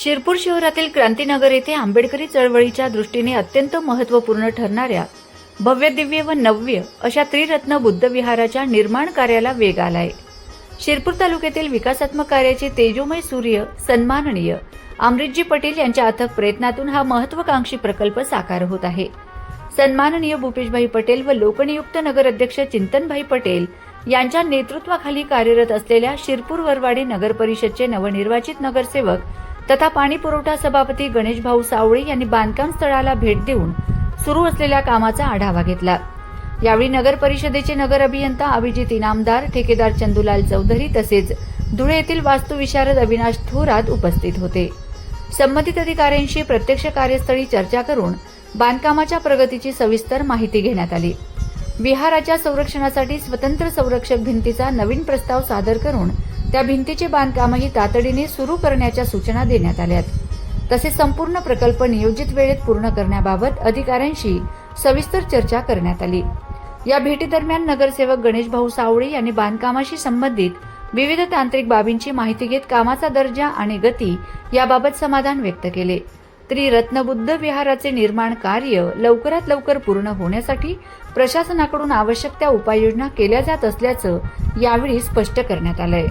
शिरपूर शहरातील क्रांतीनगर येथे आंबेडकरी चळवळीच्या दृष्टीने अत्यंत महत्त्वपूर्ण ठरणाऱ्या भव्य दिव्य व नव्य अशा त्रिरत्न बुद्ध विहाराच्या निर्माण कार्याला वेग आलाय। शिरपूर तालुक्यातील विकासात्मक कार्याचे तेजोमय सूर्य सन्माननीय अमृतजी पटेल यांच्या अथक प्रयत्नातून हा महत्त्वाकांक्षी प्रकल्प साकार होत आहे। सन्माननीय भूपेशभाई पटेल व लोकनियुक्त नगराध्यक्ष चिंतनभाई पटेल यांच्या नेतृत्वाखाली कार्यरत असलेल्या शिरपूर वरवाडी नगर परिषदचे नवनिर्वाचित नगरसेवक तथा पाणी पुरवठा सभापती गणेशभाऊ सावळे यांनी बांधकाम स्थळाला भेट देऊन सुरू असलेल्या कामाचा आढावा घेतला। यावेळी नगर परिषदेचे नगर अभियंता अभिजित इनामदार, ठेकेदार चंदूलाल चौधरी तसेच धुळे येथील वास्तुविशारद अविनाश थोरात उपस्थित होते। संबंधित अधिकाऱ्यांशी प्रत्यक्ष कार्यस्थळी चर्चा करून बांधकामाच्या प्रगतीची सविस्तर माहिती घेण्यात आली। विहाराच्या संरक्षणासाठी स्वतंत्र संरक्षक भिंतीचा नवीन प्रस्ताव सादर करून त्या भिंतीचे बांधकामही तातडीने सुरू करण्याच्या सूचना देण्यात आल्या। तसेच संपूर्ण प्रकल्प नियोजित वेळेत पूर्ण करण्याबाबत अधिकाऱ्यांशी सविस्तर चर्चा करण्यात आली। या भेटीदरम्यान नगरसेवक गणेशभाऊ सावळे यांनी बांधकामाशी संबंधित विविध तांत्रिक बाबींची माहिती घेत कामाचा दर्जा आणि गती याबाबत समाधान व्यक्त केले। त्रिरत्न बुद्ध विहाराचे निर्माण कार्य लवकरात लवकर पूर्ण होण्यासाठी प्रशासनाकडून आवश्यक त्या उपाययोजना केल्या जात असल्याचं यावेळी स्पष्ट करण्यात आलंय।